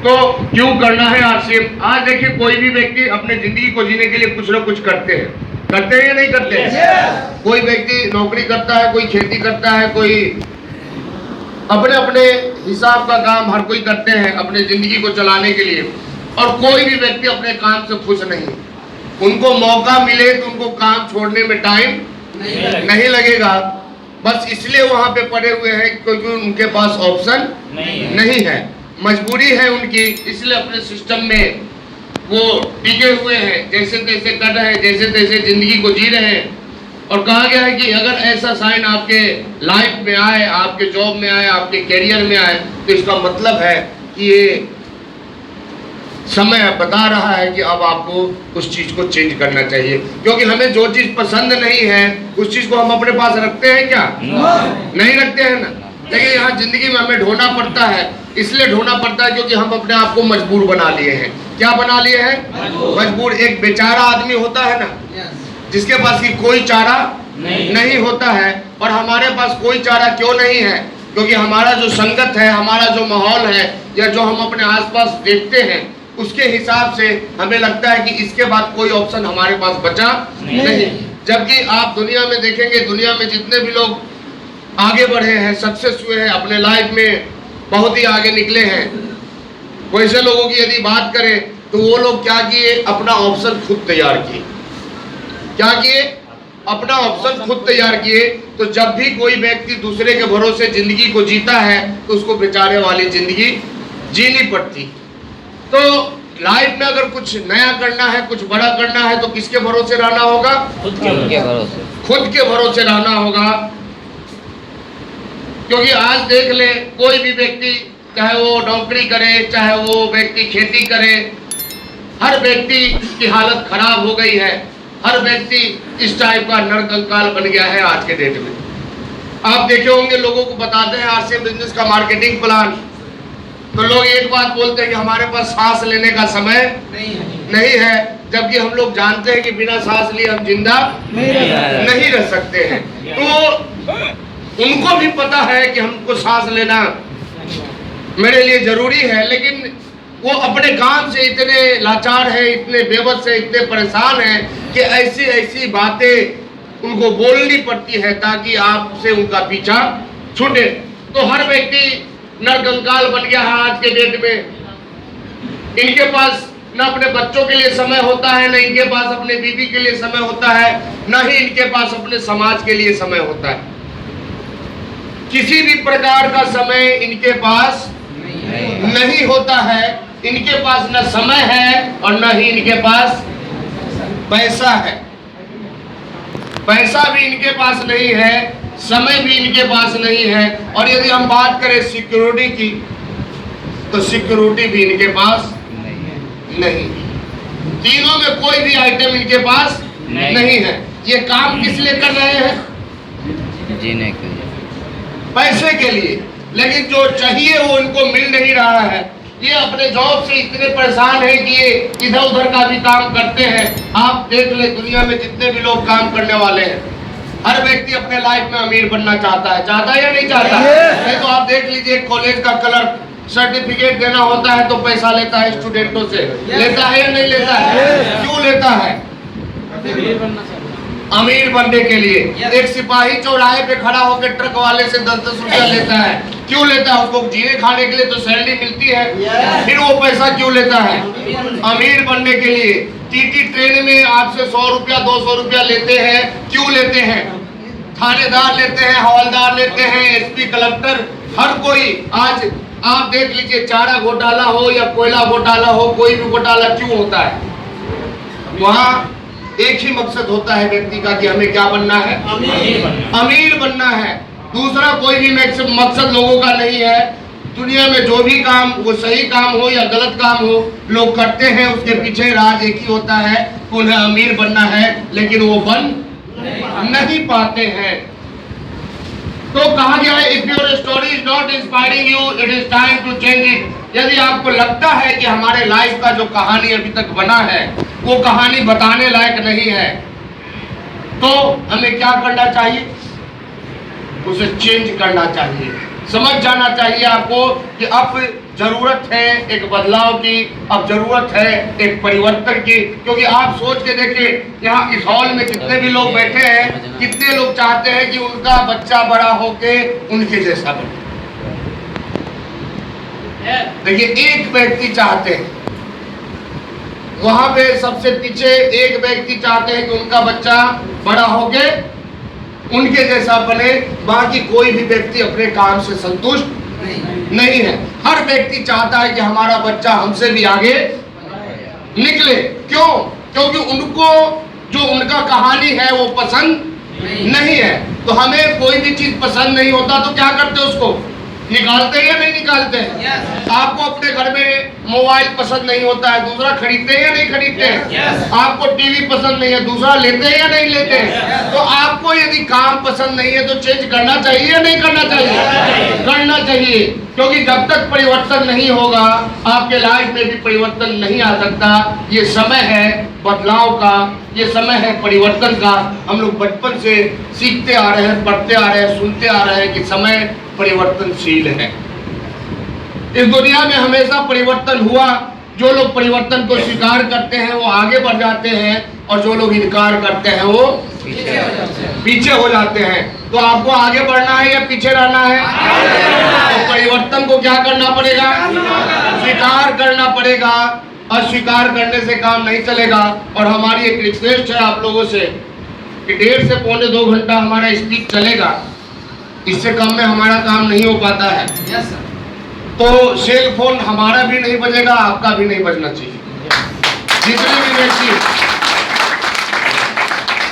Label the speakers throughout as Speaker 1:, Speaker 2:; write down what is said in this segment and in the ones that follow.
Speaker 1: तो क्यों करना है आरसीएम? आज देखिए, कोई भी व्यक्ति अपने जिंदगी को जीने के लिए कुछ ना कुछ करते हैं या नहीं करते हैं? कोई व्यक्ति नौकरी करता है, कोई खेती करता है, कोई अपने अपने हिसाब का काम हर कोई करते हैं अपने जिंदगी को चलाने के लिए। और कोई भी व्यक्ति अपने काम से खुश नहीं। उनको मौका मिले तो उनको काम छोड़ने में टाइम नहीं लगेगा, बस इसलिए वहां पे पड़े हुए हैं क्योंकि उनके पास ऑप्शन नहीं है, मजबूरी है उनकी, इसलिए अपने सिस्टम में वो टिके हुए हैं, जैसे तैसे कर रहे हैं, जैसे तैसे जिंदगी को जी रहे हैं। और कहा गया है कि अगर ऐसा साइन आपके लाइफ में आए, आपके जॉब में आए, आपके कैरियर में आए, तो इसका मतलब है कि ये समय बता रहा है कि अब आपको उस चीज को चेंज करना चाहिए। क्योंकि हमें जो चीज पसंद नहीं है उस चीज को हम अपने पास रखते हैं क्या? नहीं रखते हैं ना। लेकिन यहाँ जिंदगी में हमें ढूंढना पड़ता है, इसलिए ढूंढना पड़ता है क्योंकि हम अपने आप को मजबूर बना लिए हैं। क्या बना लिए हैं? मजबूर। एक बेचारा आदमी होता है ना, जिसके पास की कोई चारा नहीं होता है। और हमारे पास कोई चारा क्यों नहीं है? क्योंकि हमारा जो संगत है, हमारा जो माहौल है, या जो हम अपने आसपास देखते हैं, उसके हिसाब से हमें लगता है कि इसके बाद कोई ऑप्शन हमारे पास बचा नहीं। जबकि आप दुनिया में देखेंगे, दुनिया में जितने भी लोग आगे बढ़े हैं, सक्सेस हुए हैं, अपने लाइफ में बहुत ही आगे निकले हैं, वैसे लोगों की यदि बात करें तो वो लोग क्या किए? अपना ऑप्शन खुद तैयार किए। क्या किए? अपना ऑप्शन खुद तैयार किए। तो जब भी कोई व्यक्ति दूसरे के भरोसे जिंदगी को जीता है तो उसको बेचारे वाली जिंदगी जीनी पड़ती। तो लाइफ में अगर कुछ नया करना है, कुछ बड़ा करना है, तो किसके भरोसे रहना होगा? खुद के भरोसे रहना होगा। क्योंकि आज देख ले, कोई भी व्यक्ति, चाहे वो नौकरी करे, चाहे वो व्यक्ति खेती करे, हर व्यक्ति की हालत खराब हो गई है। हर व्यक्ति इस टाइप का नरकंकाल बन गया है आज के डेट में। आप देखे होंगे, लोगों को बताते हैं आरसीएम बिजनेस का मार्केटिंग प्लान, तो लोग एक बात बोलते हैं कि हमारे पास सांस लेने का समय नहीं है, जबकि हम लोग जानते हैं कि बिना सांस लिए हम जिंदा नहीं रह सकते हैं। तो उनको भी पता है कि हमको सांस लेना मेरे लिए जरूरी है, लेकिन वो अपने काम से इतने लाचार है, इतने बेबस है, इतने परेशान है कि ऐसी ऐसी बातें उनको बोलनी पड़ती है ताकि आपसे उनका पीछा छूटे। तो हर व्यक्ति नरकंकाल बन गया है आज के डेट में। इनके पास न अपने बच्चों के लिए समय होता है, न इनके पास अपने बीवी के लिए समय होता है, न ही इनके पास अपने समाज के लिए समय होता है। किसी भी प्रकार का समय इनके पास नहीं होता है। इनके पास न समय है और न ही इनके पास पैसा है। पैसा भी इनके पास नहीं है, समय भी इनके पास नहीं है। और यदि हम बात करें सिक्योरिटी की, तो सिक्योरिटी भी इनके पास नहीं। तीनों में कोई भी आइटम इनके पास नहीं है। ये काम किस लिए कर रहे हैं?
Speaker 2: जीने के लिए,
Speaker 1: पैसे के लिए। लेकिन जो चाहिए वो इनको मिल नहीं रहा है। ये अपने जॉब से इतने परेशान है कि ये इधर उधर का भी काम करते हैं। आप देख ले, दुनिया में जितने भी लोग काम करने वाले हैं, हर व्यक्ति अपने लाइफ में अमीर बनना चाहता है या नहीं चाहता? नहीं तो आप देख लीजिए, कॉलेज का क्लर्क सर्टिफिकेट देना होता है तो पैसा लेता है स्टूडेंटों से। लेता है या नहीं लेता है? क्यों लेता है? अमीर बनने के लिए। एक सिपाही चौराहे पे खड़ा होकर ट्रक वाले से 10-10 रुपया लेता है। क्यों लेता है? उसको जीने खाने के लिए तो सैलरी मिलती है, फिर वो पैसा क्यों लेता है? अमीर बनने के लिए। टीटी ट्रेन में आपसे 100 रुपया 200 रुपया लेते हैं। क्यों लेते हैं? थानेदार लेते हैं, हवलदार लेते हैं, एसपी, कलेक्टर, हर कोई। आज आप देख लीजिए, चारा घोटाला हो या कोयला घोटाला हो, कोई भी घोटाला क्यों होता है? वहाँ एक ही मकसद होता है व्यक्ति का कि हमें क्या बनना है? अमीर बनना है। दूसरा कोई भी मकसद लोगों का नहीं है। दुनिया में जो भी काम, वो सही काम हो या गलत काम हो, लोग करते हैं, उसके पीछे राज एक ही होता है, उन्हें अमीर बनना है, लेकिन वो बन नहीं पाते हैं। तो कहा गया है, if your story is not inspiring you, it is time to change it. यदि आपको लगता है कि हमारे लाइफ का जो कहानी अभी तक बना है वो कहानी बताने लायक नहीं है, तो हमें क्या करना चाहिए? उसे चेंज करना चाहिए। समझ जाना चाहिए आपको कि अब जरूरत है एक बदलाव की, अब जरूरत है एक परिवर्तन की। क्योंकि आप सोच के देखिए, यहाँ इस हॉल में जितने भी लोग बैठे हैं, कितने लोग चाहते हैं कि उनका बच्चा बड़ा होके उनके जैसा बने। देखिए, एक व्यक्ति चाहते हैं, वहां पे सबसे पीछे एक व्यक्ति चाहते हैं कि उनका बच्चा बड़ा होके उनके जैसा बने। बाकी कोई भी व्यक्ति अपने काम से संतुष्ट नहीं है। हर व्यक्ति चाहता है कि हमारा बच्चा हमसे भी आगे निकले। क्यों? क्योंकि उनको जो उनका कहानी है वो पसंद नहीं है। तो हमें कोई भी चीज पसंद नहीं होता तो क्या करते हैं, उसको निकालते हैं या नहीं निकालते हैं? आपको अपने घर में मोबाइल पसंद नहीं होता है, दूसरा खरीदते हैं या नहीं खरीदते हैं? आपको टीवी पसंद नहीं है, दूसरा लेते हैं या नहीं लेते हैं? तो आपको यदि काम पसंद नहीं है तो चेंज करना चाहिए या नहीं करना चाहिए? करना चाहिए। क्योंकि जब तक परिवर्तन नहीं होगा आपके लाइफ में भी परिवर्तन नहीं आ सकता। ये समय है बदलाव का, ये समय है परिवर्तन का। हम लोग बचपन से सीखते आ रहे हैं, पढ़ते आ रहे हैं, सुनते आ रहे हैं कि समय परिवर्तनशील है। इस दुनिया में हमेशा परिवर्तन हुआ। जो लोग परिवर्तन को स्वीकार करते हैं वो आगे बढ़ जाते हैं, और जो लोग इनकार करते हैं वो पीछे हो जाते हैं। तो आपको आगे बढ़ना है या पीछे रहना है? तो परिवर्तन को क्या करना पड़ेगा? स्वीकार करना पड़ेगा। अस्वीकार करने से काम नहीं चलेगा। और हमारी एक रिक्वेस्ट है आप लोगों से कि 1.5 से पौने 2 घंटा हमारा स्पीच चलेगा। इससे कम में हमारा काम नहीं हो पाता है। तो सेल फोन हमारा भी नहीं बजेगा, आपका भी नहीं बजना चाहिए। जितने भी व्यक्ति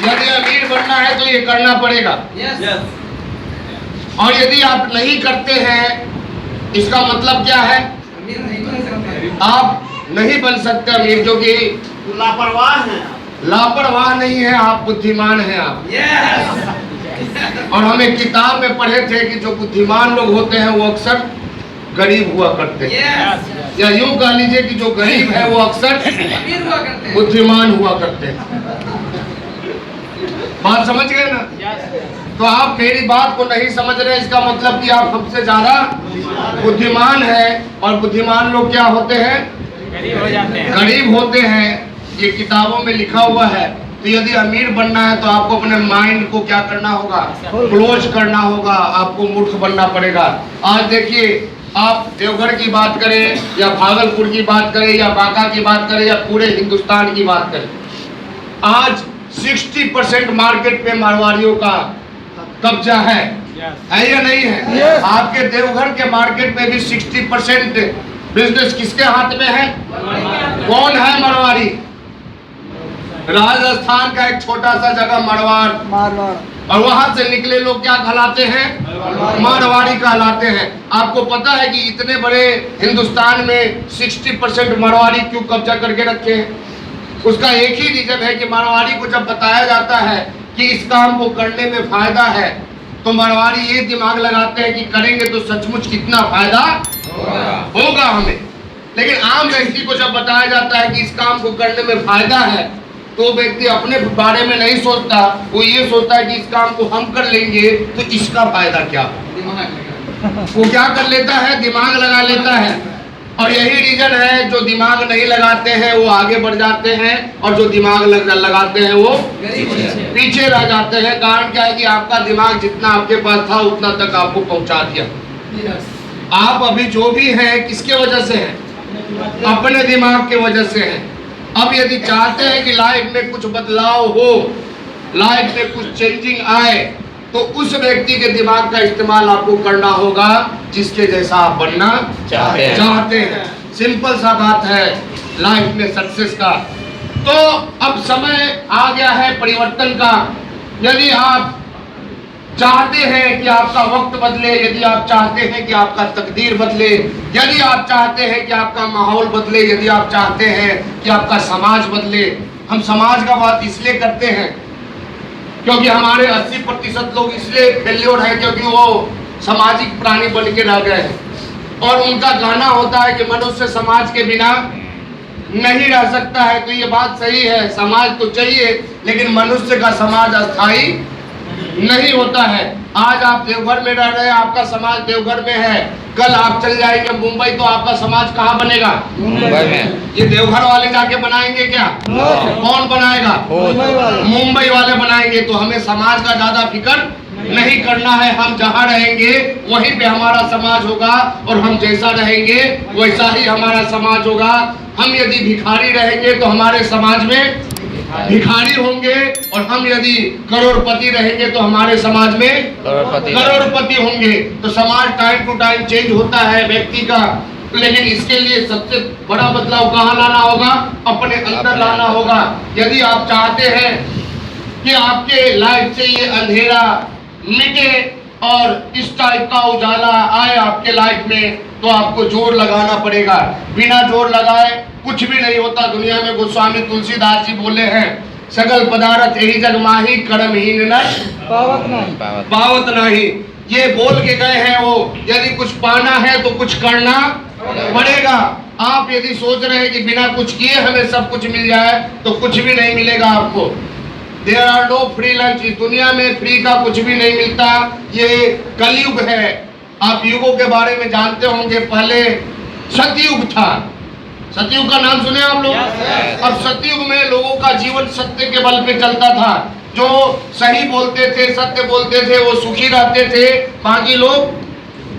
Speaker 1: यदि अमीर बनना है तो ये करना पड़ेगा। और यदि आप नहीं करते हैं इसका मतलब क्या है? आप नहीं बन सकते अमीर, जो कि
Speaker 3: लापरवाह है।
Speaker 1: लापरवाह नहीं है, आप बुद्धिमान हैं आप। और हम एक किताब में पढ़े थे कि जो बुद्धिमान लोग होते हैं वो अक्सर गरीब हुआ करते हैं। या यूं कह लीजिए कि जो गरीब है वो अक्सर बुद्धिमान हुआ करते हैं। बात समझ गए ना? तो आप मेरी बात को नहीं समझ रहे, इसका मतलब कि आप हमसे ज्यादा बुद्धिमान हैं। और बुद्धिमान लोग क्या होते हैं? गरीब होते हैं। ये किताबों में लिखा हुआ है। तो यदि अमीर बनना है तो आपको अपने माइंड को क्या करना होगा? क्लोज करना होगा। आपको मूर्ख बनना पड़ेगा। आज देखिए, आप देवघर की बात करें या भागलपुर की बात करें या बांका की बात करें या पूरे हिंदुस्तान की बात करें, आज 60% मार्केट पे मारवाड़ियों का कब्जा है या नहीं है? आपके देवघर के मार्केट में भी 60% बिजनेस किसके हाथ में है? कौन है? मारवाड़ी। राजस्थान का एक छोटा सा जगह मारवाड़, और वहां से निकले लोग क्या कहलाते हैं? मारवाड़ी कहलाते हैं। आपको पता है कि इतने बड़े हिंदुस्तान में 60% मारवाड़ी क्यों कब्जा करके रखे हैं? उसका एक ही रीजन है कि मारवाड़ी को जब बताया जाता है कि इस काम को करने में फायदा है तो मारवाड़ी ये दिमाग लगाते हैं कि करेंगे तो सचमुच कितना फायदा होगा हमें। लेकिन आम व्यक्ति को जब बताया जाता है कि इस काम को करने में फायदा है तो व्यक्ति अपने बारे में नहीं सोचता, वो ये सोचता है कि इस काम को हम कर लेंगे तो इसका फायदा क्या? वो क्या कर लेता है? दिमाग लगा लेता है। और यही रीजन है, जो दिमाग नहीं लगाते हैं वो आगे बढ़ जाते हैं, और जो दिमाग लगाते हैं वो पीछे रह जाते हैं। कारण क्या है कि आपका दिमाग जितना आपके पास था उतना तक आपको पहुंचा दिया। आप अभी जो भी हैं किसके वजह से हैं? अपने दिमाग के वजह से हैं। अब यदि चाहते हैं कि लाइफ में कुछ बदलाव हो, लाइफ में कुछ चेंजिंग आए, तो उस व्यक्ति के दिमाग का इस्तेमाल आपको करना होगा जिसके जैसा आप बनना चाहते हैं। सिंपल सा बात है लाइफ में सक्सेस का। तो अब समय आ गया है परिवर्तन का। यदि आप चाहते हैं कि आपका वक्त बदले, यदि आप चाहते हैं कि आपका तकदीर बदले, यदि आप चाहते हैं कि आपका माहौल बदले, यदि आप चाहते हैं कि आपका समाज बदले। हम समाज का बात इसलिए करते हैं क्योंकि हमारे 80% लोग इसलिए फेल्योर है क्योंकि वो सामाजिक प्राणी बन के रह गए हैं। और उनका कहना होता है कि मनुष्य समाज के बिना नहीं रह सकता है। तो ये बात सही है, समाज तो चाहिए लेकिन मनुष्य का समाज अस्थायी नहीं होता है। आज आप देवघर में रह रहे हैं, आपका समाज देवघर में है, कल आप चल जाएंगे मुंबई तो आपका समाज कहाँ बनेगा?
Speaker 2: मुंबई में।
Speaker 1: ये देवघर वाले जाके बनाएंगे क्या? कौन बनाएगा? मुंबई वाले बनाएंगे। तो हमें समाज का ज्यादा फिक्र नहीं करना है। हम जहाँ रहेंगे वहीं पे हमारा समाज होगा और हम जैसा रहेंगे वैसा ही हमारा समाज होगा। हम यदि भिखारी रहेंगे तो हमारे समाज में भिखारी होंगे और हम यदि करोड़पति रहेंगे तो हमारे समाज में करोड़पति होंगे। तो समाज टाइम टू टाइम चेंज होता है व्यक्ति का, लेकिन इसके लिए सबसे बड़ा बदलाव कहाँ लाना होगा? अपने अंदर लाना होगा। यदि आप चाहते हैं कि आपके लाइफ से ये अंधेरा मिटे और इस टाइप का उजाला आए आपके लाइफ में, तो आपको जोर लगाना पड़ेगा। बिना जोर लगाए कुछ भी नहीं होता दुनिया में। गोस्वामी तुलसीदास जी बोले हैं, सगल पदार्थ यही जग माही, कर्महीन नर पावत नहीं। ये बोल के गए हैं वो, यदि कुछ पाना है तो कुछ करना पड़ेगा। आप यदि सोच रहे हैं कि बिना कुछ किए हमें सब कुछ मिल जाए तो कुछ भी नहीं मिलेगा आपको। There are no free lunch. इस दुनिया में फ्री का कुछ भी नहीं मिलता। ये कलयुग है। आप युगों के बारे में जानते होंगे, पहले सतयुग था। सतयुग का नाम सुने आप लोग? अब सतयुग में लोगों का जीवन सत्य के बल पे चलता था। जो सही बोलते थे, सत्य बोलते थे, वो सुखी रहते थे, बाकी लोग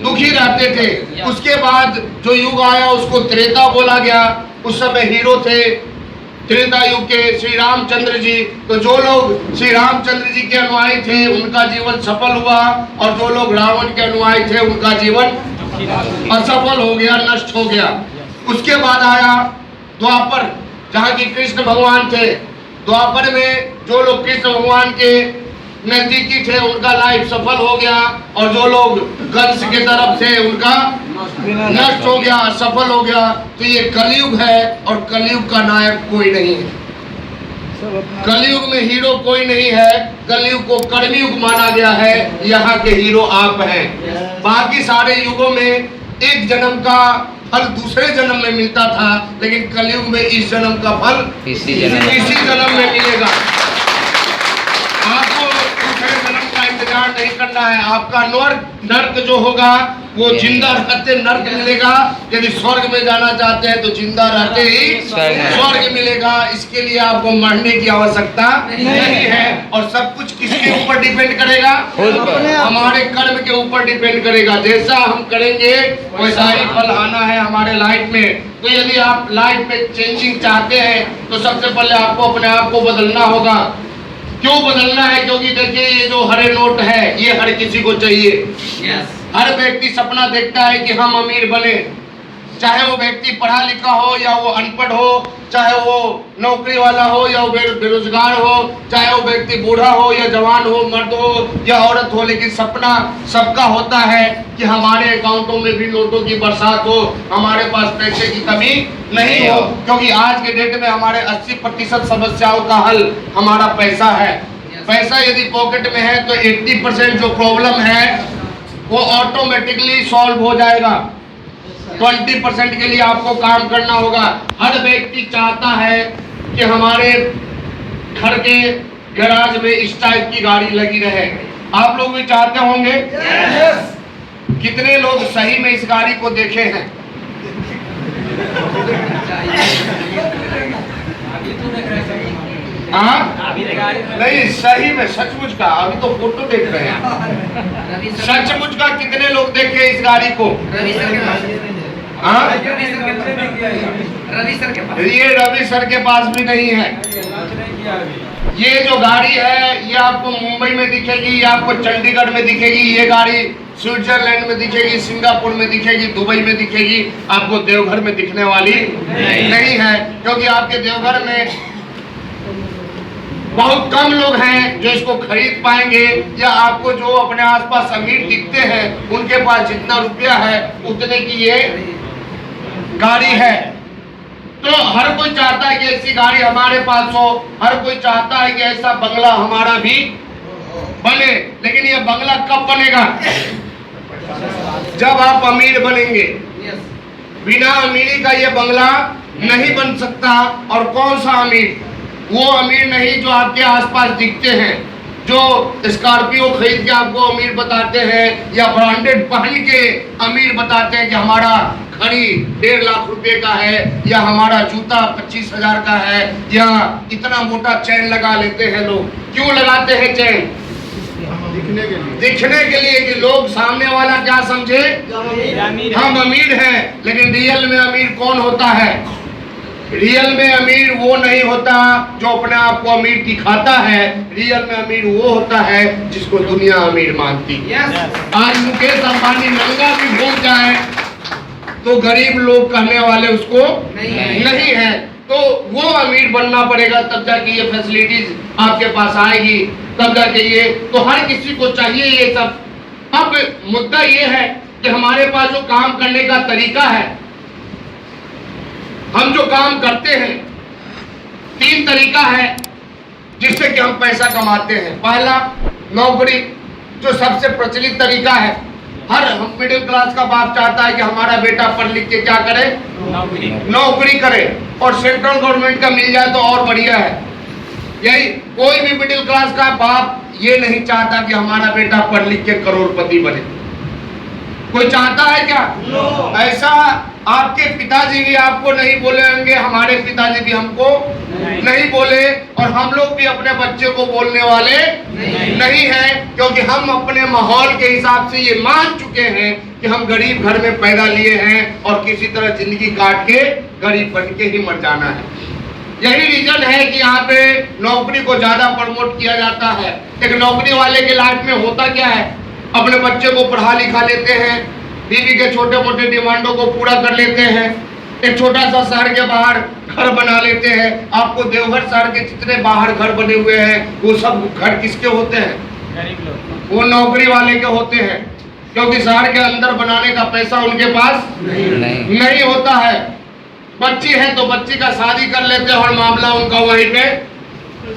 Speaker 1: दुखी रहते थे। उसके बाद जो युग आया उसको त्रेता बोला गया। उस समय हीरो थे त्रेता युग के श्री रामचंद्र जी। तो जो लोग श्री रामचंद्र जी के अनुयायी थे उनका जीवन सफल हुआ, और जो लोग रावण के अनुयायी थे उनका जीवन असफल हो गया, नष्ट हो गया। उसके बाद आया द्वापर, जहाँ की कृष्ण भगवान थे। द्वापर में जो लोग कृष्ण भगवान के नजदीकी थे उनका लाइफ सफल हो गया, और जो लोग कंस के तरफ थे उनका नष्ट हो गया, असफल हो गया। तो ये कलयुग है, और कलयुग का नायक कोई नहीं है। कलयुग में हीरो कोई नहीं है। कलयुग को कर्मयुग माना गया है। यहाँ के हीरो आप हैं। बाकी सारे युगों में एक जन्म का फल दूसरे जन्म में मिलता था, लेकिन कलयुग में इस जन्म का फल इसी जन्म में मिलेगा। आपको दूसरे जन्म का इंतजार नहीं करना है। आपका नर्क जो होगा वो जिंदा रहते नर्क मिलेगा। यदि स्वर्ग में जाना चाहते हैं तो जिंदा रहते ही स्वर्ग मिलेगा। इसके लिए आपको मरने की आवश्यकता नहीं है। और सब कुछ किसके ऊपर डिपेंड करेगा? हमारे कर्म के ऊपर डिपेंड करेगा। जैसा हम करेंगे वैसा ही फल आना है हमारे लाइफ में। तो यदि आप लाइफ में चेंजिंग चाहते हैं तो सबसे पहले आपको अपने आप को बदलना होगा। क्यों बदलना है? क्योंकि देखिए ये जो हरे नोट है ये हर किसी को चाहिए। हर व्यक्ति सपना देखता है कि हम अमीर बने, चाहे वो व्यक्ति पढ़ा लिखा हो या वो अनपढ़ हो, चाहे वो नौकरी वाला हो या वो बेरोजगार हो, चाहे वो व्यक्ति बूढ़ा हो या जवान हो, मर्द हो या औरत हो। लेकिन सपना सबका होता है कि हमारे अकाउंटों में भी नोटों की बरसात हो, हमारे पास पैसे की कमी नहीं हो। क्योंकि आज के डेट में हमारे 80% समस्याओं का हल हमारा पैसा है। पैसा यदि पॉकेट में है तो 80% जो प्रॉब्लम है वो ऑटोमेटिकली सॉल्व हो जाएगा। 20% के लिए आपको काम करना होगा। हर व्यक्ति चाहता है कि हमारे घर के गैराज में इस टाइप की गाड़ी लगी रहे। आप लोग भी चाहते होंगे? कितने लोग सही में इस गाड़ी को देखे हैं? हाँ नहीं, सही में सचमुच का। अभी तो फोटो देख रहे हैं। सचमुच का कितने लोग देखे इस गाड़ी को? हाँ, ये रवि सर के पास भी नहीं है। ये जो गाड़ी है ये आपको मुंबई में दिखेगी, ये आपको चंडीगढ़ में दिखेगी, ये गाड़ी स्विट्जरलैंड में दिखेगी, सिंगापुर में दिखेगी, दुबई में दिखेगी। आपको देवघर में दिखने वाली नहीं है। क्योंकि आपके देवघर में बहुत कम लोग हैं जो इसको खरीद पाएंगे, या आपको जो अपने आसपास अमीर दिखते हैं उनके पास जितना रुपया है उतने की ये गाड़ी है। तो हर कोई चाहता है कि ऐसी गाड़ी हमारे पास हो, हर कोई चाहता है कि ऐसा बंगला हमारा भी बने। लेकिन ये बंगला कब बनेगा? जब आप अमीर बनेंगे। बिना अमीरी का ये बंगला नहीं बन सकता। और कौन सा अमीर? वो अमीर नहीं जो आपके आसपास दिखते हैं, जो स्कॉर्पियो खरीद के आपको अमीर बताते हैं या ब्रांडेड पहन के अमीर बताते हैं कि हमारा घड़ी 1.5 लाख रुपए का है या हमारा जूता 25,000 का है या इतना मोटा चेन लगा लेते हैं लोग। क्यों लगाते हैं चेन? दिखने के लिए कि लोग सामने वाला क्या समझे हम अमीर हैं। लेकिन रियल में अमीर कौन होता है? रियल में अमीर वो नहीं होता जो अपने आप को अमीर दिखाता है। रियल में अमीर वो होता है जिसको दुनिया अमीर मानती है। आज मुकेश अंबानी नंगा भी घूम जाए तो गरीब लोग कहने वाले उसको नहीं है। तो वो अमीर बनना पड़ेगा, तब जाके ये फैसिलिटीज आपके पास आएगी, तब जाके ये तो हर किसी को चाहिए ये सब। अब मुद्दा ये है कि हमारे पास जो काम करने का तरीका है, हम जो काम करते हैं, 3 तरीका है जिससे कि हम पैसा कमाते हैं। पहला नौकरी, जो सबसे प्रचलित तरीका है। हर मिडिल क्लास का बाप चाहता है कि हमारा बेटा पढ़ लिख के क्या करे, नौकरी करे, और सेंट्रल गवर्नमेंट का मिल जाए तो और बढ़िया है। यही कोई भी मिडिल क्लास का बाप ये नहीं चाहता कि हमारा बेटा पढ़ लिख के करोड़पति बने। कोई चाहता है क्या? ऐसा आपके पिताजी भी आपको नहीं बोले होंगे, हमारे पिताजी भी हमको नहीं बोले, और हम लोग भी अपने बच्चे को बोलने वाले नहीं हैं, क्योंकि हम अपने माहौल के हिसाब से ये मान चुके हैं कि हम गरीब घर में पैदा लिए हैं और किसी तरह जिंदगी काट के गरीब बन के ही मर जाना है। यही रीजन है कि यहाँ पे नौकरी को ज्यादा प्रमोट किया जाता है। एक नौकरी वाले के लाइफ में होता क्या है, अपने बच्चे को पढ़ा लिखा लेते हैं, बीवी के छोटे मोटे डिमांडों को पूरा कर लेते हैं, एक छोटा सा शहर के बाहर घर बना लेते हैं। आपको देवघर शहर के जितने बाहर घर बने हुए हैं वो सब घर किसके होते हैं? गरीब लोग, वो नौकरी वाले के होते हैं, क्योंकि शहर के अंदर बनाने का पैसा उनके पास नहीं होता है। बच्ची है तो बच्ची का शादी कर लेते हैं और मामला उनका वहीं पे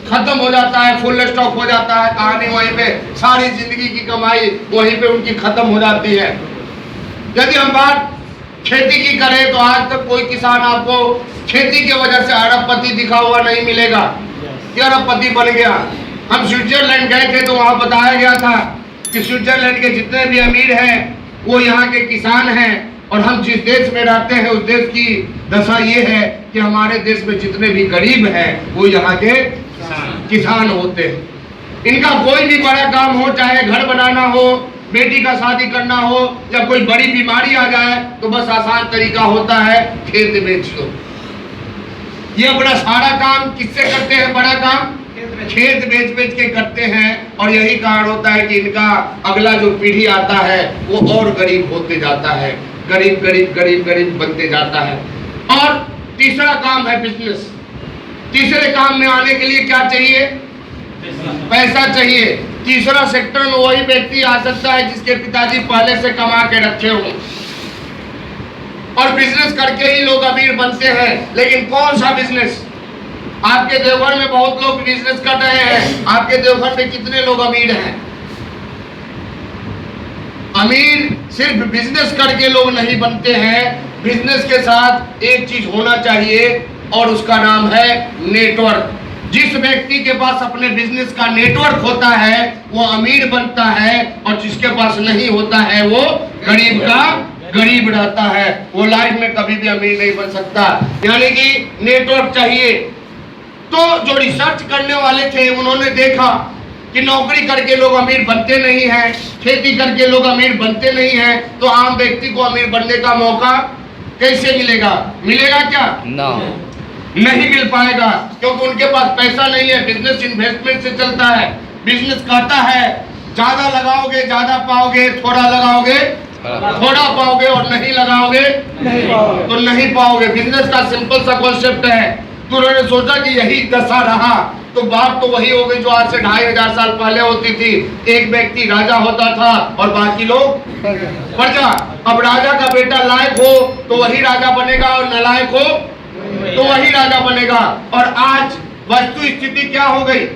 Speaker 1: खत्म हो जाता है, फुल स्टॉप हो जाता है, कहानी वहीं पे, सारी जिंदगी की कमाई वहीं पे उनकी खत्म हो जाती है। यदि हम बात खेती की करें तो आज तक कोई किसान आपको खेती की वजह से अरबपति दिखा हुआ नहीं मिलेगा कि अरबपति बन गया। हम स्विट्जरलैंड गए थे तो वहाँ बताया गया था कि स्विट्जरलैंड के जितने भी अमीर हैं वो यहाँ के किसान हैं, और हम जिस देश में रहते हैं उस देश की दशा ये है कि हमारे देश में जितने भी गरीब हैं वो यहाँ के किसान होते हैं। इनका कोई भी बड़ा काम हो, चाहे घर बनाना हो, बेटी का शादी करना हो, या कोई बड़ी बीमारी आ जाए तो बस आसान तरीका होता है खेत बेच दो। ये अपना सारा काम किससे करते हैं? बड़ा काम खेत बेच बेच के करते हैं, और यही कारण होता है कि इनका अगला जो पीढ़ी आता है वो और गरीब होते जाता है, गरीब गरीब गरीब गरीब बनते जाता है। और तीसरा काम है बिजनेस। तीसरे काम में आने के लिए क्या चाहिए? पैसा चाहिए। तीसरा सेक्टर में वही व्यक्ति आ सकता है जिसके पिताजी पहले से कमा के रखे हों, और बिजनेस करके ही लोग अमीर बनते हैं। लेकिन कौन सा बिजनेस? आपके देवघर में बहुत लोग बिजनेस कर रहे हैं। आपके देवघर में कितने लोग अमीर हैं? अमीर सिर्फ बिजनेस करके लोग नहीं बनते हैं। बिजनेस के साथ एक चीज होना चाहिए और उसका नाम है नेटवर्क। जिस व्यक्ति के पास अपने बिजनेस का नेटवर्क होता है वो अमीर बनता है, और जिसके पास नहीं होता है वो गरीब का गरीब रहता है। वो लाइफ में कभी भी अमीर नहीं बन सकता। यानी कि नेटवर्क चाहिए। तो जो रिसर्च करने वाले थे उन्होंने देखा कि नौकरी करके लोग अमीर बनते नहीं हैं, खेती करके लोग अमीर बनते नहीं हैं, तो आम व्यक्ति को अमीर बनने का मौका कैसे मिलेगा? मिलेगा क्या? नहीं मिल पाएगा, क्योंकि उनके पास पैसा नहीं है। बिजनेस इन्वेस्टमेंट से चलता है। बिजनेस कहता है ज्यादा लगाओगे ज्यादा पाओगे, थोड़ा लगाओगे थोड़ा पाओगे, और नहीं लगाओगे तो नहीं पाओगे। बिजनेस का सिंपल सा कॉन्सेप्ट है। तो उन्होंने सोचा कि यही दशा रहा तो बात तो वही हो गई जो आज से 2500 साल पहले होती थी। एक व्यक्ति राजा होता था और बाकी लोग प्रजा। अब राजा का बेटा लायक हो तो वही राजा बनेगा, और नालायक हो तो वही राजा बनेगा। और आज वस्तु स्थिति क्या हो गई?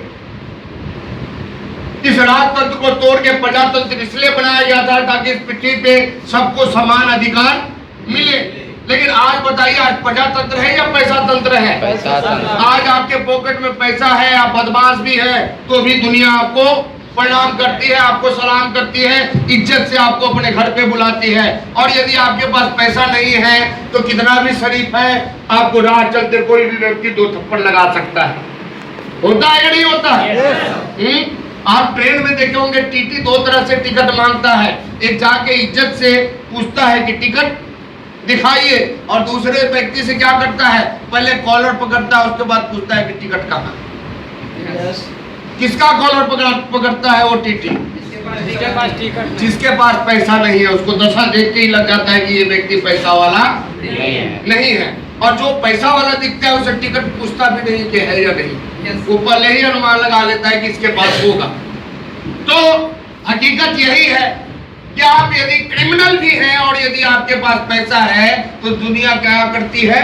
Speaker 1: इस राजतंत्र को तोड़ के प्रजातंत्र इसलिए बनाया गया था ताकि इस पृथ्वी पे सबको समान अधिकार मिले। लेकिन आज बताइए, आज प्रजातंत्र है या पैसा तंत्र है?
Speaker 2: पैसा तंत्र।
Speaker 1: आज आपके पॉकेट में पैसा है, आप बदमाश भी है, तो भी दुनिया आपको प्रणाम करती है, आपको सलाम करती है, इज्जत से आपको अपने घर पे बुलाती है। और यदि आपके पास पैसा नहीं है तो कितना भी शरीफ है, आपको राह चलते कोई भी व्यक्ति 2 थप्पड़ लगा सकता है। होता है या नहीं होता है? आप ट्रेन में देखे होंगे, टीटी 2 तरह से टिकट मांगता है। एक जाके इज्जत से पूछता है कि टिकट दिखाइए, और दूसरे व्यक्ति से क्या करता है, पहले कॉलर पकड़ता है, उसके बाद पूछता है कि टिकट कहाँ। किसका कॉलर पकड़ता है? वो टीटी जिसके पास पैसा नहीं है, उसको दशा देख के ही लग जाता है कि ये व्यक्ति पैसा वाला नहीं है। और जो पैसा वाला दिखता है उसे टिकट पूछता भी नहीं कि है या नहीं, वो पहले ही अनुमान लगा लेता है कि इसके पास होगा। तो हकीकत यही है कि आप यदि क्रिमिनल भी हैं और यदि आपके पास पैसा है तो दुनिया क्या करती है?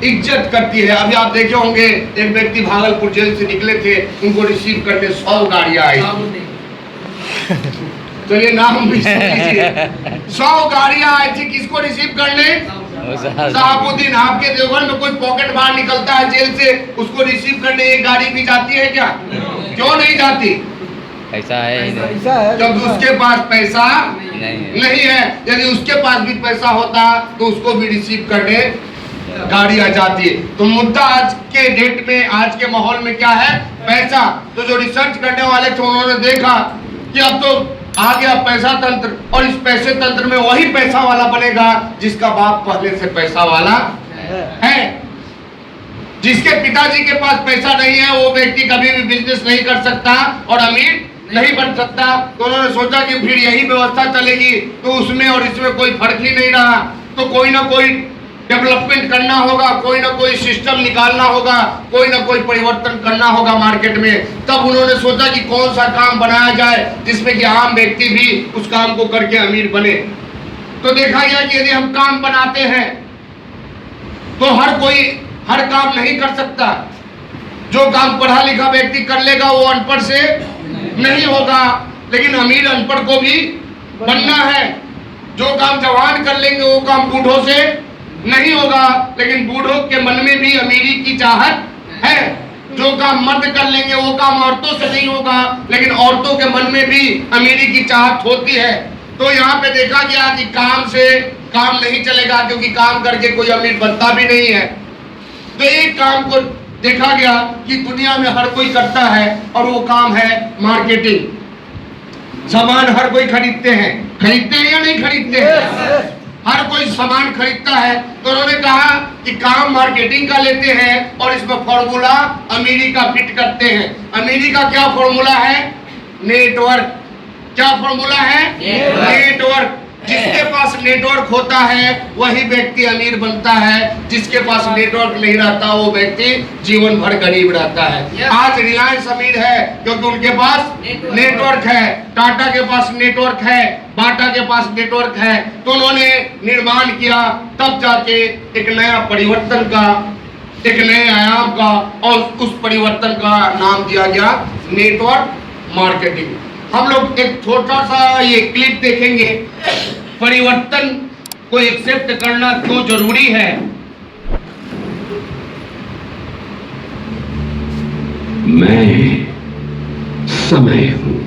Speaker 1: इज्जत करती है। अभी आप देखे होंगे, एक व्यक्ति भागलपुर जेल से निकले थे, उनको रिसीव करने 100 गाड़ियां आई। चलिए नाम भी सुन लीजिए, 100 गाड़ियां आई थी किसको रिसीव करने? शहाबुद्दीन। आपके देवघर में कोई पॉकेट बाहर निकलता है जेल से, उसको रिसीव करने एक गाड़ी भी जाती है क्या? क्यों नहीं जाती?
Speaker 2: पैसा है
Speaker 1: जब उसके पास पैसा नहीं है। यदि उसके पास भी पैसा होता तो उसको भी रिसीव करने गाड़ी आ जाती है। तो मुद्दा आज के डेट में, आज के माहौल में क्या है? पैसा। तो जो रिसर्च करने वाले थे उन्होंने देखा कि अब तो आ गया पैसा तंत्र, और इस पैसे तंत्र में वही पैसा वाला बनेगा जिसका बाप पहले से पैसा वाला है। जिसके पिताजी के पास पैसा नहीं है वो व्यक्ति कभी भी बिजनेस नहीं कर सकता और अमीर नहीं बन सकता। तो उन्होंने सोचा कि फिर यही व्यवस्था चलेगी तो उसमें और इसमें कोई फर्क ही नहीं रहा, तो कोई ना कोई डेवलपमेंट करना होगा, कोई ना कोई सिस्टम निकालना होगा, कोई ना कोई परिवर्तन करना होगा मार्केट में। तब उन्होंने सोचा कि कौन सा काम बनाया जाए जिसमें कि आम व्यक्ति भी उस काम को करके अमीर बने। तो देखा गया कि यदि हम काम बनाते हैं तो हर कोई हर काम नहीं कर सकता। जो काम पढ़ा लिखा व्यक्ति कर लेगा वो अनपढ़ से नहीं होगा, लेकिन अमीर अनपढ़ को भी बनना है। जो काम जवान कर लेंगे वो काम बूढ़ों से नहीं होगा, लेकिन बूढ़ों के मन में भी अमीरी की चाहत है। जो काम मर्द कर लेंगे वो काम औरतों से नहीं होगा, लेकिन औरतों के मन में भी अमीरी की चाहत होती है। तो यहाँ पे देखा गया कि काम से काम नहीं चलेगा, क्योंकि काम करके कोई अमीर बनता भी नहीं है। तो एक काम को देखा गया कि दुनिया में हर कोई करता है और वो काम है मार्केटिंग। सामान हर कोई खरीदते हैं या नहीं खरीदते हैं? हर कोई सामान खरीदता है। तो उन्होंने कहा कि काम मार्केटिंग का लेते हैं और इसमें फॉर्मूला अमीरी का फिट करते हैं। अमीरी का क्या फॉर्मूला है? नेटवर्क। क्या फॉर्मूला है? नेटवर्क। जिसके पास नेटवर्क होता है वही व्यक्ति अमीर बनता है, जिसके पास नेटवर्क नहीं रहता वो व्यक्ति जीवन भर गरीब रहता है। आज रिलायंस अमीर है क्योंकि उनके पास नेटवर्क है, टाटा के पास नेटवर्क है, बाटा के पास नेटवर्क है। तो उन्होंने निर्माण किया, तब जाके एक नया परिवर्तन का, एक नए आयाम का, और उस परिवर्तन का नाम दिया गया नेटवर्क मार्केटिंग। हम लोग एक छोटा सा ये क्लिप देखेंगे, परिवर्तन को एक्सेप्ट करना क्यों जरूरी है।
Speaker 3: मैं समय हूं।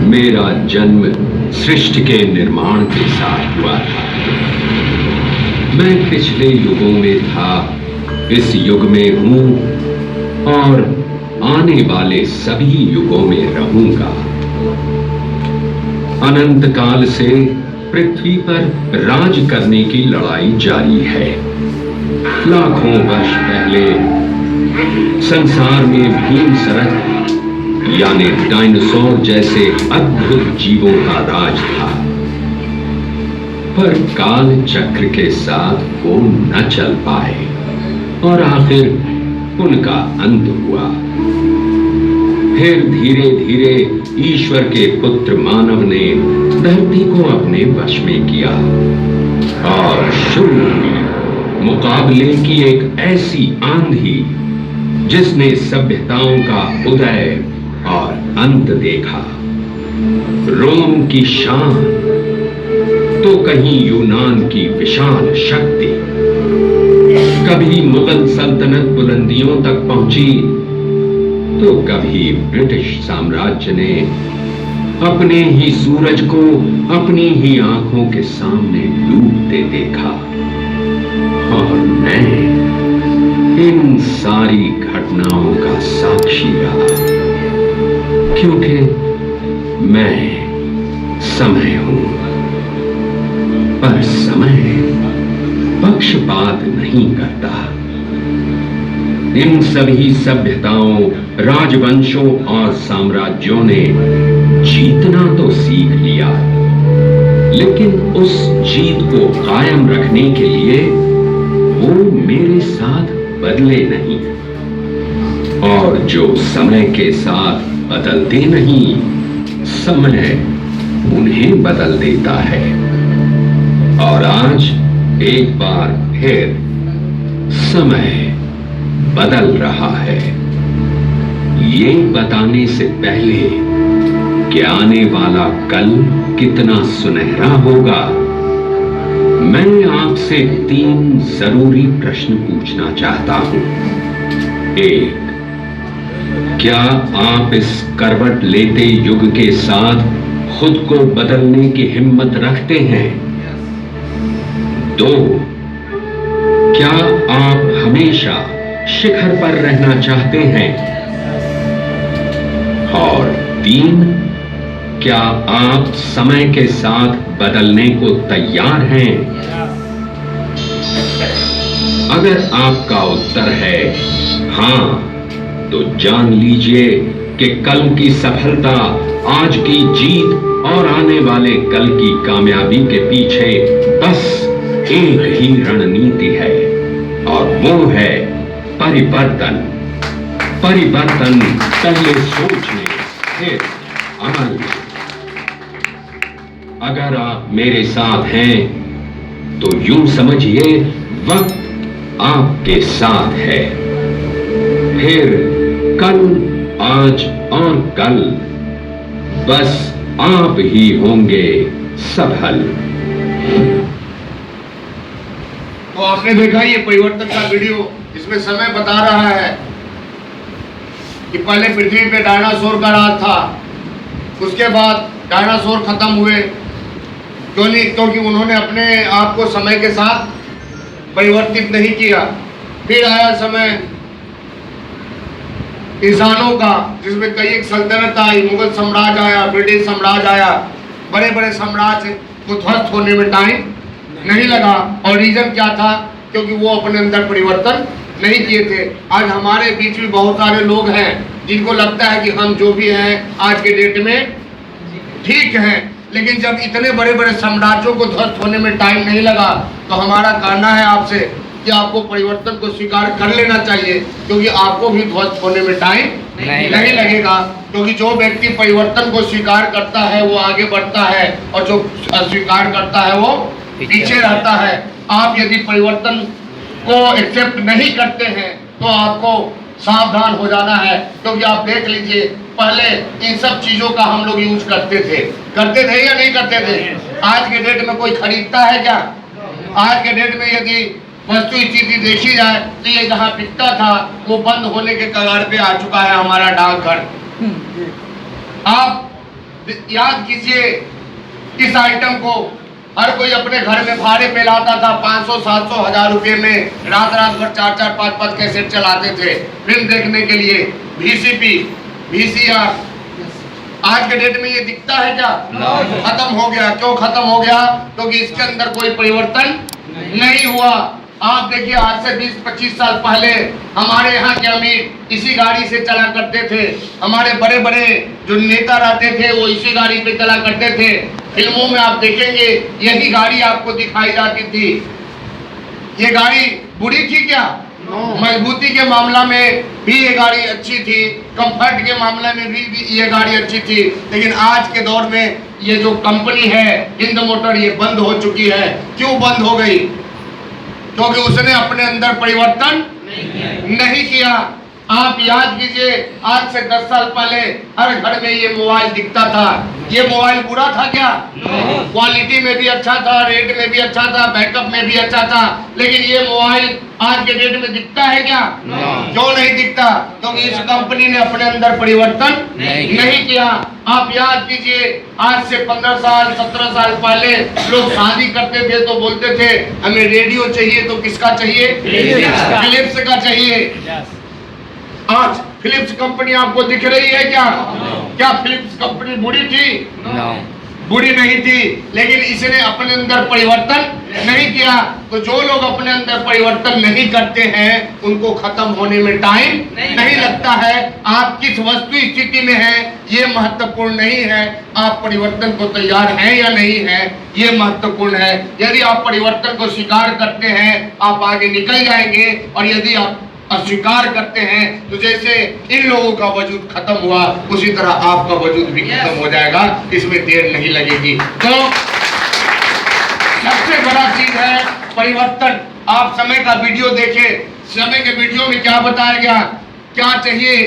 Speaker 3: मेरा जन्म सृष्टि के निर्माण के साथ हुआ था। मैं पिछले युगों में था, इस युग में हूं और आने वाले सभी युगों में रहूंगा। अनंत काल से पृथ्वी पर राज करने की लड़ाई जारी है। लाखों वर्ष पहले संसार में भीमसरक यानी डायनासोर जैसे अद्भुत जीवों का राज था, पर काल चक्र के साथ वो न चल पाए और आखिर उनका अंत हुआ। फिर धीरे धीरे ईश्वर के पुत्र मानव ने धरती को अपने वश में किया और शुरू हुई मुकाबले की एक ऐसी आंधी जिसने सभ्यताओं का उदय और अंत देखा। रोम की शान तो कहीं यूनान की विशाल शक्ति। कभी मुगल सल्तनत बुलंदियों तक पहुंची तो कभी ब्रिटिश साम्राज्य ने अपने ही सूरज को अपनी ही आंखों के सामने डूबते देखा। और मैं इन सारी घटनाओं का साक्षी रहा, क्योंकि मैं समय हूं। पर समय पक्षपात नहीं करता। इन सभी सभ्यताओं, राजवंशों और साम्राज्यों ने जीतना तो सीख लिया, लेकिन उस जीत को कायम रखने के लिए वो मेरे साथ बदले नहीं। और जो समय के साथ बदलते नहीं, समय उन्हें बदल देता है। और आज एक बार फिर समय बदल रहा है। ये बताने से पहले कि आने वाला कल कितना सुनहरा होगा, मैं आपसे 3 जरूरी प्रश्न पूछना चाहता हूं। 1, क्या आप इस करवट लेते युग के साथ खुद को बदलने की हिम्मत रखते हैं? 2, क्या आप हमेशा शिखर पर रहना चाहते हैं? और 3, क्या आप समय के साथ बदलने को तैयार हैं? अगर आपका उत्तर है हां, तो जान लीजिए कि कल की सफलता, आज की जीत और आने वाले कल की कामयाबी के पीछे बस एक ही रणनीति है, और वो है परिवर्तन। परिवर्तन पहले सोचने, फिर अमल में। अगर आप मेरे साथ हैं तो यूं समझिए वक्त आपके साथ है। फिर कल, आज और कल बस आप ही होंगे सफल।
Speaker 1: तो आपने देखा ये परिवर्तन का वीडियो, इसमें समय बता रहा है कि पहले पृथ्वी पे डायनासोर का राज था, उसके बाद डायनासोर खत्म हुए। क्यों नहीं? क्योंकि उन्होंने अपने आप को समय के साथ परिवर्तित नहीं किया। फिर आया समय इंसानों का, जिसमें कई एक सल्तनत आई, मुगल साम्राज्य आया, ब्रिटिश साम्राज्य आया। बड़े बड़े साम्राज्य को ध्वस्त होने में टाइम नहीं लगा। और रीजन क्या था? क्योंकि वो अपने अंदर परिवर्तन नहीं किए थे। आज हमारे बीच में बहुत सारे लोग हैं जिनको लगता है कि हम जो भी हैं आज के डेट में ठीक हैं, लेकिन जब इतने बड़े बड़े साम्राज्यों को ध्वस्त होने में टाइम नहीं लगा, तो हमारा कहना है आपसे कि आपको परिवर्तन को स्वीकार कर लेना चाहिए, क्योंकि आपको भी ध्वस्त होने में टाइम नहीं लगेगा। क्योंकि जो व्यक्ति परिवर्तन को स्वीकार करता है वो आगे बढ़ता है, और जो अस्वीकार करता है वो पीछे रहता है। आप यदि परिवर्तन को एक्सेप्ट नहीं करते हैं तो आपको सावधान हो जाना है। क्योंकि आप देख लीजिए, पहले इन सब चीजों का हम लोग यूज करते थे या नहीं करते थे? आज के डेट में कोई खरीदता है क्या? आज के डेट में यदि वस्तु स्थिति देखी जाए तो ये जहाँ बिकता था वो बंद होने के कगार पे आ चुका है हमारा डाकघर। आप याद कीजिए, इस आइटम को हर कोई अपने घर में भाड़े पे लाता था। 500, 700, 1000 रुपए में रात भर 4, 5 कैसेट चलाते थे फिल्म देखने के लिए। VCP, VCR, आज के डेट में ये दिखता है क्या? खत्म हो गया। क्यों खत्म हो गया? क्योंकि इसके अंदर कोई परिवर्तन नहीं हुआ। आप देखिए, आज से 20-25 साल पहले हमारे यहाँ के अमीर इसी गाड़ी से चला करते थे। हमारे बड़े बड़े जो नेता रहते थे वो इसी गाड़ी पे चला करते थे। फिल्मों में आप देखेंगे यही गाड़ी आपको दिखाई जाती थी। ये गाड़ी बुरी थी क्या? मजबूती के मामला में भी ये गाड़ी अच्छी थी, कंफर्ट के मामले में भी ये गाड़ी अच्छी थी। लेकिन आज के दौर में ये जो कंपनी है हिंद मोटर, ये बंद हो चुकी है। क्यों बंद हो गई? क्योंकि उसने अपने अंदर परिवर्तन नहीं किया। आप याद कीजिए, आज से 10 साल पहले हर घर में ये मोबाइल दिखता था। ये मोबाइल बुरा था क्या? क्वालिटी में भी अच्छा था, रेट में भी अच्छा था, बैकअप में भी अच्छा था, लेकिन ये मोबाइल आज के डेट में दिखता है क्या? क्यों नहीं दिखता? क्योंकि इस कंपनी ने अपने अंदर परिवर्तन नहीं किया। आप याद कीजिए, आज से 15 साल 17 साल पहले लोग शादी करते थे तो बोलते थे हमें रेडियो चाहिए, तो किसका चाहिए? फिलिप्स का चाहिए। आज फिलिप्स कंपनी आपको दिख रही है क्या? क्या फिलिप्स कंपनी बुरी थी? बुरी नहीं थी, लेकिन इसने अपने अंदर परिवर्तन नहीं किया। तो जो लोग अपने अंदर परिवर्तन नहीं करते हैं उनको खत्म होने में टाइम नहीं लगता है। आप किस वस्तु स्थिति में हैं ये महत्वपूर्ण नहीं है, आप परिवर्तन को तैयार हैं या नहीं है ये महत्वपूर्ण है। यदि आप परिवर्तन को स्वीकार करते हैं आप आगे निकल जाएंगे, और यदि आप अस्वीकार करते हैं तो जैसे इन लोगों का वजूद खत्म हुआ उसी तरह आपका वजूद भी खत्म हो जाएगा, इसमें देर नहीं लगेगी। तो सबसे बड़ा चीज है परिवर्तन। आप समय का वीडियो देखें, समय के वीडियो में क्या बताया गया, क्या चाहिए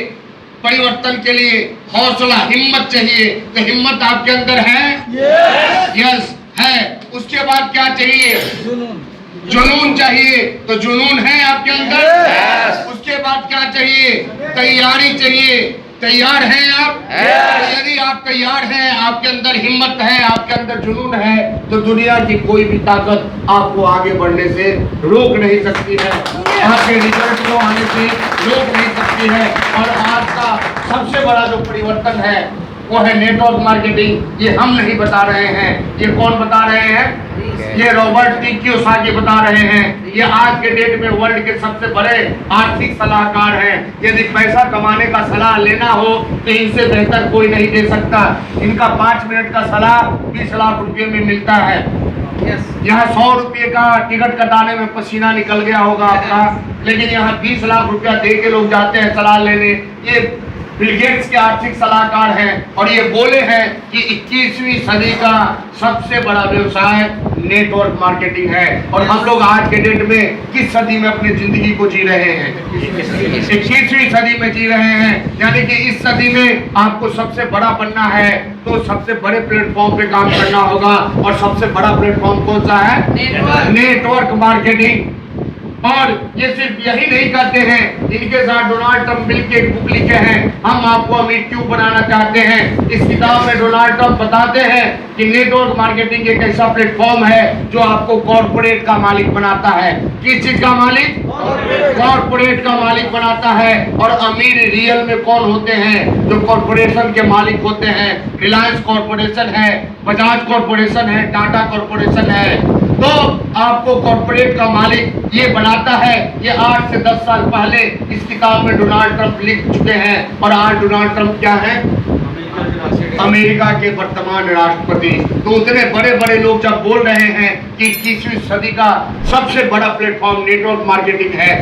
Speaker 1: परिवर्तन के लिए? हौसला, हिम्मत चाहिए। तो हिम्मत आपके अंदर है? यस है। उसके बाद क्या चाहिए? जुनून चाहिए। तो जुनून है आपके अंदर? उसके बाद क्या चाहिए? तैयारी चाहिए। तैयार हैं आप? यदि आप तैयार हैं, आपके अंदर हिम्मत है, आपके अंदर जुनून है, तो दुनिया की कोई भी ताकत आपको आगे बढ़ने से रोक नहीं सकती है, आपके रिजल्ट को आने से रोक नहीं सकती है। और आज का सबसे बड़ा जो परिवर्तन है वो है नेटवर्क मार्केटिंग। ये हम नहीं बता रहे हैं, ये कौन बता रहे हैं? ये रॉबर्ट टी कियोसाकी बता रहे हैं। ये आज के डेट में वर्ल्ड के सबसे बड़े आर्थिक सलाहकार हैं। यदि पैसा कमाने का सलाह लेना हो तो इनसे बेहतर कोई नहीं दे सकता। इनका 5 मिनट का सलाह 20 लाख रुपए में मिलता है। यहाँ 100 रुपये का टिकट कटाने में पसीना निकल गया होगा आपका, लेकिन यहाँ 20 लाख रुपया दे के लोग जाते हैं सलाह लेने। ये बिल गेट्स के आर्थिक सलाहकार हैं और ये बोले हैं कि 21वीं सदी का सबसे बड़ा व्यवसाय नेटवर्क मार्केटिंग है। और हम लोग आज के डेट में किस सदी में अपनी जिंदगी को जी रहे हैं? 21वीं सदी में जी रहे हैं। यानी कि इस सदी में आपको सबसे बड़ा बनना है तो सबसे बड़े प्लेटफॉर्म पे काम करना होगा। और सबसे बड़ा प्लेटफॉर्म कौन सा है? Network marketing. और ये सिर्फ यही नहीं करते हैं, इनके साथ डोनाल्ड ट्रंप मिलकर एक बुक लिखे हैं, हम आपको अमीर क्यों बनाना चाहते हैं। इस किताब में डोनाल्ड ट्रंप बताते हैं कि नेटवर्क मार्केटिंग एक ऐसा प्लेटफॉर्म है जो आपको कॉर्पोरेट का मालिक बनाता है। किस चीज का मालिक? कॉर्पोरेट का मालिक बनाता है। और अमीर रियल में कौन होते हैं? जो कॉर्पोरेशन के मालिक होते हैं। रिलायंस कॉर्पोरेशन है, बजाज कॉर्पोरेशन है, टाटा कॉर्पोरेशन है। तो आपको कॉर्पोरेट का मालिक ये बनाता है। ये 8 से 10 साल पहले इस किताब में डोनाल्ड ट्रंप लिख चुके हैं। और आज डोनाल्ड ट्रंप क्या है? अमेरिका के वर्तमान राष्ट्रपति। तो उतने बड़े बड़े लोग जब बोल रहे हैं कि 21वीं सदी का सबसे बड़ा प्लेटफॉर्म नेटवर्क मार्केटिंग है,